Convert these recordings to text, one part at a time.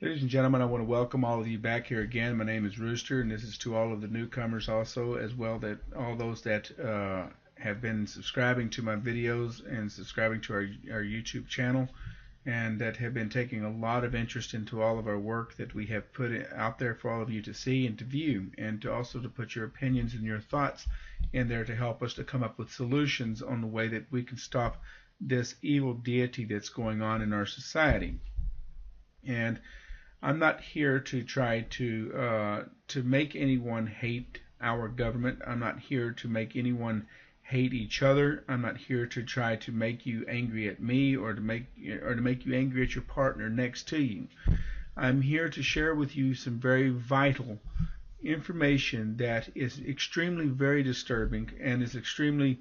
Ladies and gentlemen, I want to welcome all of you back here again. My name is Rooster, and this is to all of the newcomers also, as well that all those that have been subscribing to my videos and subscribing to our YouTube channel, and that have been taking a lot of interest into all of our work that we have put out there for all of you to see and to view, and to also to put your opinions and your thoughts in there to help us to come up with solutions on the way that we can stop this evil deity that's going on in our society. And I'm not here to try to make anyone hate our government. I'm not here to make anyone hate each other. I'm not here to try to make you angry at me or to make you angry at your partner next to you. I'm here to share with you some very vital information that is extremely very disturbing and is extremely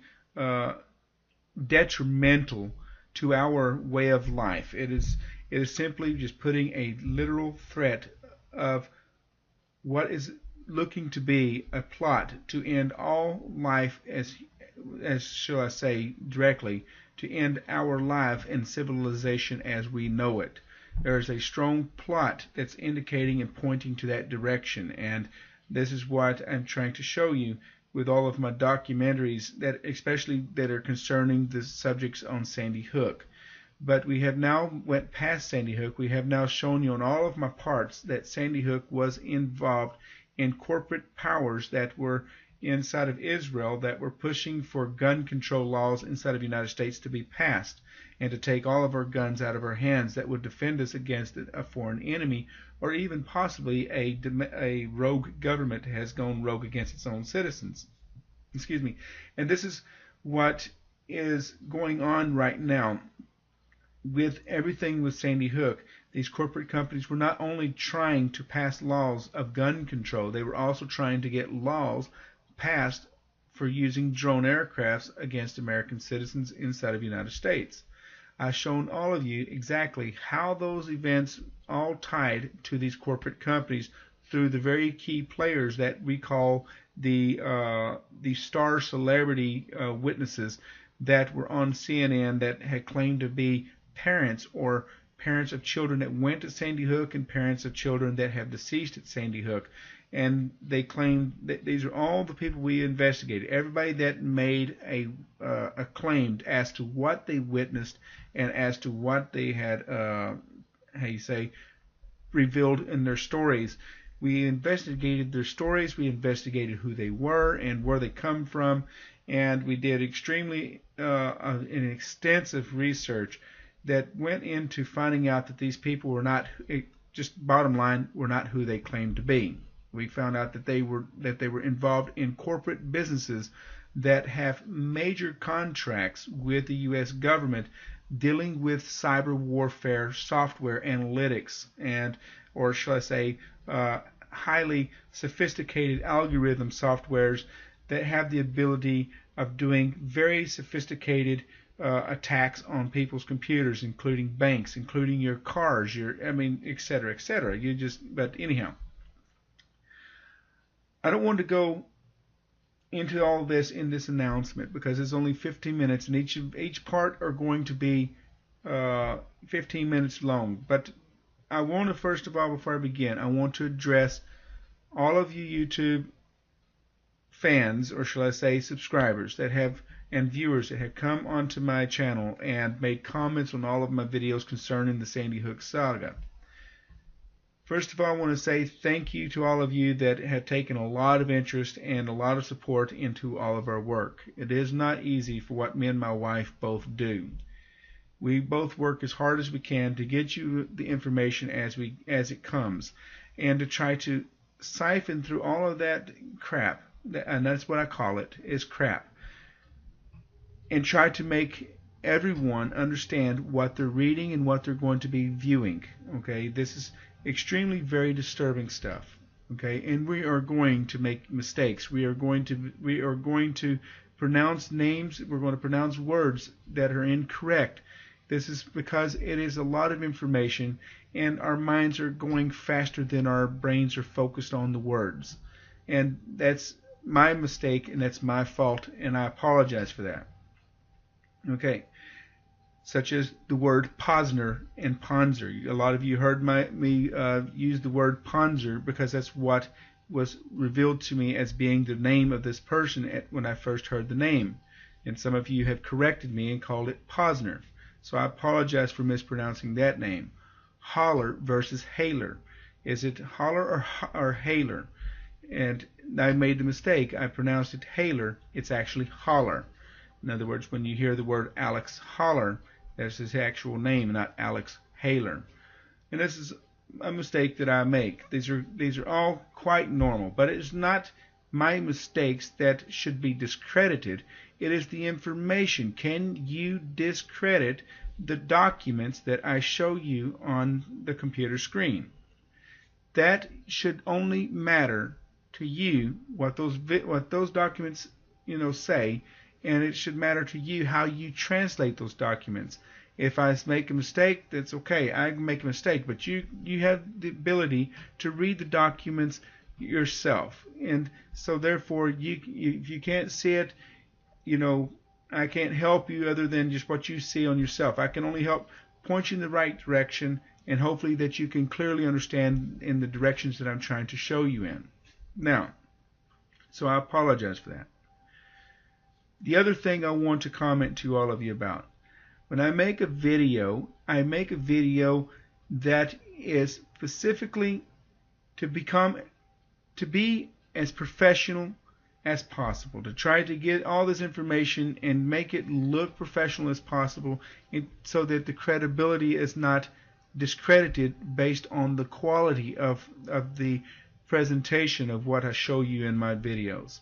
detrimental to our way of life. It is simply just putting a literal threat of what is looking to be a plot to end all life, as shall I say directly, to end our life and civilization as we know it. There is a strong plot that's indicating and pointing to that direction, and this is what I'm trying to show you with all of my documentaries, that especially that are concerning the subjects on Sandy Hook. But we have now went past Sandy Hook. We have now shown you on all of my parts that Sandy Hook was involved in corporate powers that were inside of Israel that were pushing for gun control laws inside of the United States to be passed and to take all of our guns out of our hands that would defend us against a foreign enemy, or even possibly a rogue government has gone rogue against its own citizens. Excuse me. And this is what is going on right now with everything with Sandy Hook. These corporate companies were not only trying to pass laws of gun control, they were also trying to get laws passed for using drone aircrafts against American citizens inside of the United States. I've shown all of you exactly how those events all tied to these corporate companies through the very key players that we call the star celebrity witnesses that were on CNN that had claimed to be parents or parents of children that went to Sandy Hook and parents of children that have deceased at Sandy Hook. And they claimed that these are all the people we investigated. Everybody that made a claim as to what they witnessed and as to what they had, revealed in their stories. We investigated their stories. We investigated who they were and where they come from, and we did extremely an extensive research that went into finding out that these people were not, just bottom line, were not who they claimed to be. We found out that they were involved in corporate businesses that have major contracts with the U.S. government dealing with cyber warfare, software analytics, and, or shall I say, highly sophisticated algorithm softwares that have the ability of doing very sophisticated attacks on people's computers, including banks, including your cars, et cetera, et cetera. But anyhow, I don't want to go into all this in this announcement because it's only 15 minutes, and each part are going to be 15 minutes long. But I want to, first of all, before I begin, I want to address all of you YouTube fans, or shall I say subscribers, that have, and viewers that have come onto my channel and made comments on all of my videos concerning the Sandy Hook saga. First of all, I want to say thank you to all of you that have taken a lot of interest and a lot of support into all of our work. It is not easy for what me and my wife both do. We both work as hard as we can to get you the information as it comes, and to try to siphon through all of that crap, and that's what I call it, is crap, and try to make everyone understand what they're reading and what they're going to be viewing. Okay, this is extremely very disturbing stuff. Okay, and we are going to make mistakes. We are going to pronounce names. We're going to pronounce words that are incorrect. This is because it is a lot of information, and our minds are going faster than our brains are focused on the words. And that's my mistake, and that's my fault, and I apologize for that. Okay, such as the word Posner and Ponzer. A lot of you heard me use the word Ponzer because that's what was revealed to me as being the name of this person when I first heard the name. And some of you have corrected me and called it Posner. So I apologize for mispronouncing that name. Holler versus Hailer. Is it Holler or Hailer? And I made the mistake. I pronounced it Hailer. It's actually Holler. In other words, when you hear the word Alex Holler, that's his actual name, not Alex Hailer. And this is a mistake that I make. These are all quite normal, but it's not my mistakes that should be discredited. It is the information. Can you discredit the documents that I show you on the computer screen? That should only matter to you what those documents say, and it should matter to you how you translate those documents. If I make a mistake, that's okay. I can make a mistake, but you have the ability to read the documents yourself, and so therefore if you can't see it, I can't help you other than just what you see on yourself. I can only help point you in the right direction, and hopefully that you can clearly understand in the directions that I'm trying to show you in. Now, so I apologize for that. The other thing I want to comment to all of you about. When I make a video that is specifically to be as professional as possible, to try to get all this information and make it look professional as possible, so that the credibility is not discredited based on the quality of the presentation of what I show you in my videos.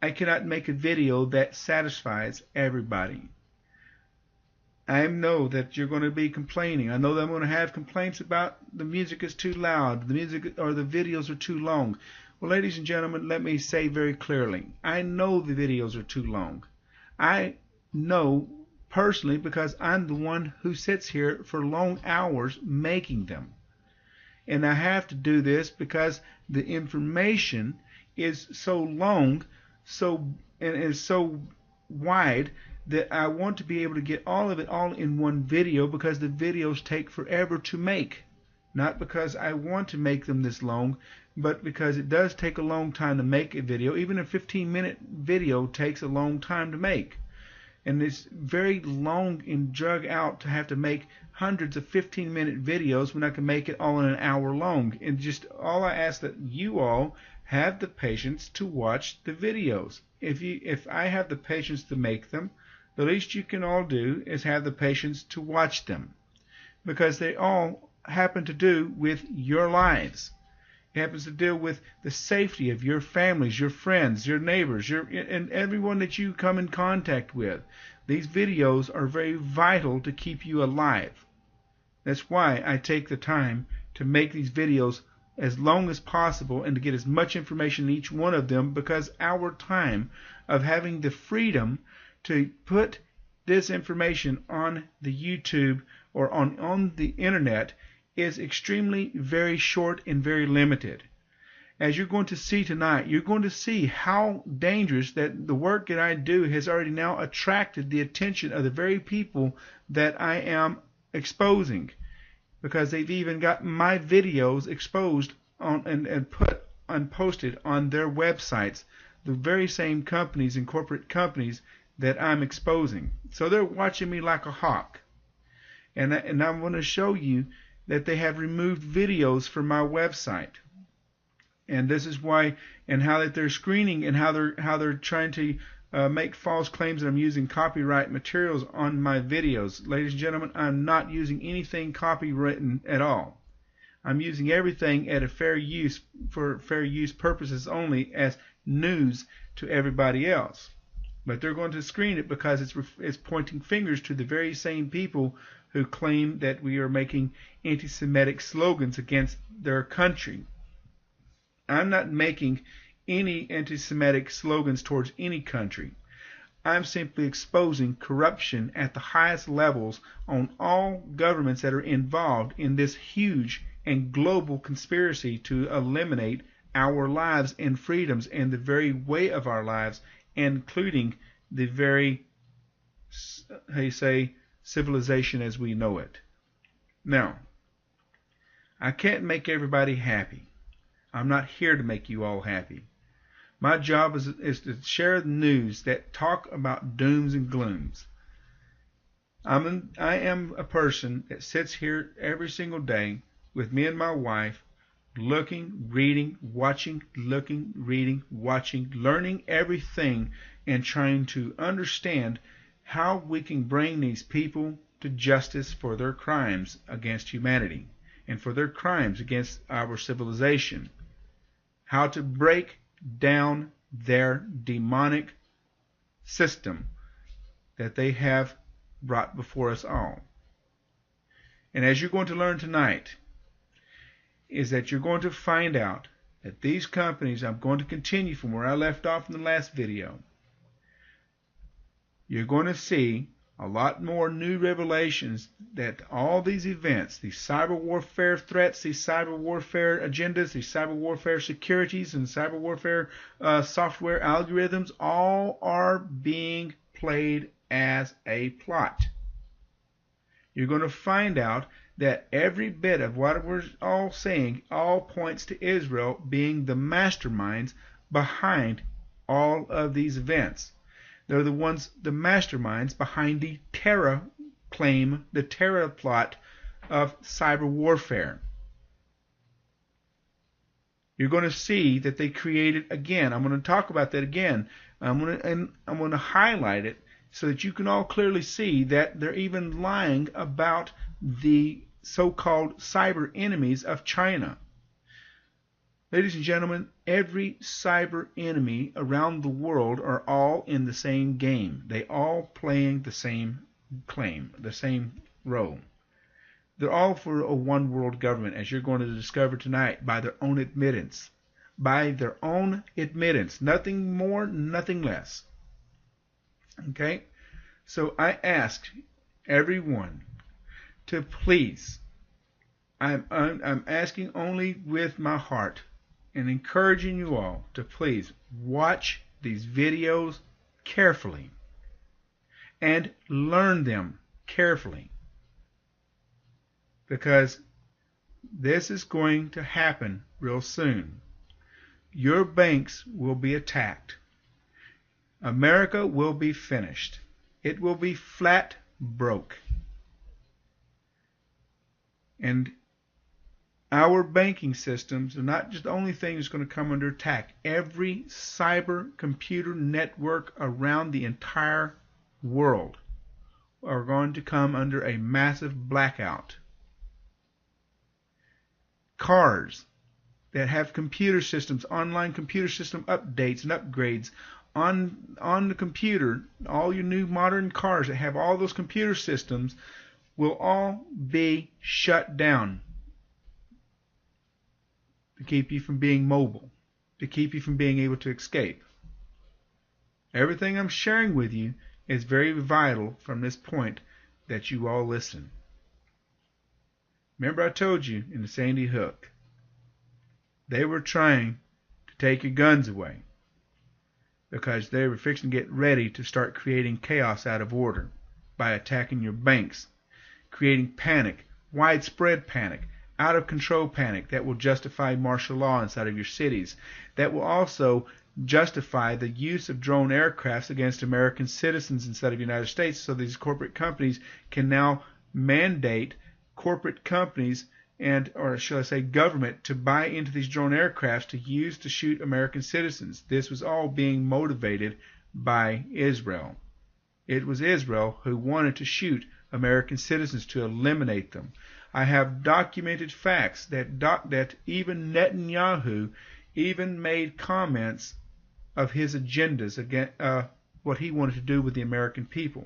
I cannot make a video that satisfies everybody. I know that you're going to be complaining. I know that I'm going to have complaints about the music is too loud, the music or the videos are too long. Well, ladies and gentlemen, let me say very clearly, I know the videos are too long. I know personally because I'm the one who sits here for long hours making them. And I have to do this because the information is so long, and is so wide, that I want to be able to get all of it all in one video, because the videos take forever to make. Not because I want to make them this long, but because it does take a long time to make a video. Even a 15-minute video takes a long time to make. And it's very long and drug out to have to make hundreds of 15-minute videos when I can make it all in an hour long. And just all I ask that you all have the patience to watch the videos. If I have the patience to make them, the least you can all do is have the patience to watch them, because they all happen to do with your lives. It happens to deal with the safety of your families, your friends, your neighbors, and everyone that you come in contact with. These videos are very vital to keep you alive. That's why I take the time to make these videos as long as possible and to get as much information in each one of them, because our time of having the freedom to put this information on the YouTube or on the internet is extremely very short and very limited. As you're going to see tonight, you're going to see how dangerous that the work that I do has already now attracted the attention of the very people that I am exposing, because they've even got my videos exposed on and put and posted on their websites, the very same companies and corporate companies that I'm exposing. So they're watching me like a hawk. And I'm going to show you that they have removed videos from my website. And this is why, and how that they're screening, and how they're trying to make false claims that I'm using copyright materials on my videos. Ladies and gentlemen, I'm not using anything copywritten at all. I'm using everything at a fair use, for fair use purposes only, as news to everybody else. But they're going to screen it because it's pointing fingers to the very same people who claim that we are making anti-Semitic slogans against their country. I'm not making any anti-Semitic slogans towards any country. I'm simply exposing corruption at the highest levels on all governments that are involved in this huge and global conspiracy to eliminate our lives and freedoms and the very way of our lives, including the very, civilization as we know it. Now, I can't make everybody happy. I'm not here to make you all happy. My job is to share the news that talk about dooms and glooms. I am a person that sits here every single day with me and my wife, looking, reading, watching, looking, reading, watching, learning everything, and trying to understand how we can bring these people to justice for their crimes against humanity and for their crimes against our civilization. How to break down their demonic system that they have brought before us all. And as you're going to learn tonight, is that you're going to find out that these companies, I'm going to continue from where I left off in the last video. You're going to see a lot more new revelations that all these events, these cyber warfare threats, these cyber warfare agendas, these cyber warfare securities and cyber warfare software algorithms, all are being played as a plot. You're going to find out that every bit of what we're all saying all points to Israel being the masterminds behind all of these events. They're the masterminds behind the terror claim, the terror plot of cyber warfare. You're going to see that they created, again, I'm going to talk about that again. I'm going to highlight it so that you can all clearly see that they're even lying about the so-called cyber enemies of China. Ladies and gentlemen, every cyber enemy around the world are all in the same game. They all playing the same claim, the same role. They're all for a one world government, as you're going to discover tonight, by their own admittance. By their own admittance. Nothing more, nothing less. Okay? So I ask everyone to please, I'm asking only with my heart and encouraging you all to please watch these videos carefully and learn them carefully, because this is going to happen real soon. Your banks will be attacked. America will be finished. It will be flat broke. And our banking systems are not just the only thing that's going to come under attack. Every cyber computer network around the entire world are going to come under a massive blackout. Cars that have computer systems, online computer system updates and upgrades on the computer, all your new modern cars that have all those computer systems will all be shut down to keep you from being mobile, to keep you from being able to escape. Everything I'm sharing with you is very vital from this point that you all listen. Remember I told you in the Sandy Hook, they were trying to take your guns away because they were fixing to get ready to start creating chaos out of order by attacking your banks, creating panic, widespread panic, out of control panic that will justify martial law inside of your cities, that will also justify the use of drone aircrafts against American citizens inside of the United States, so these corporate companies can now mandate corporate companies and, or shall I say, government to buy into these drone aircrafts to use to shoot American citizens. This was all being motivated by Israel. It was Israel who wanted to shoot American citizens to eliminate them. I have documented facts that even Netanyahu even made comments of his agendas against what he wanted to do with the American people.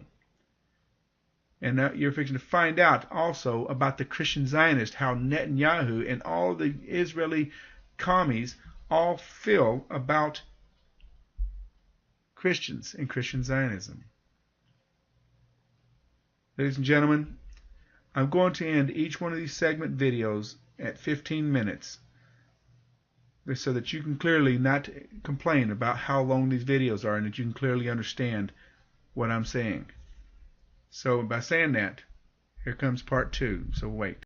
And now you're fixing to find out also about the Christian Zionists, how Netanyahu and all the Israeli commies all feel about Christians and Christian Zionism. Ladies and gentlemen, I'm going to end each one of these segment videos at 15 minutes so that you can clearly not complain about how long these videos are and that you can clearly understand what I'm saying. So by saying that, here comes part two. So wait.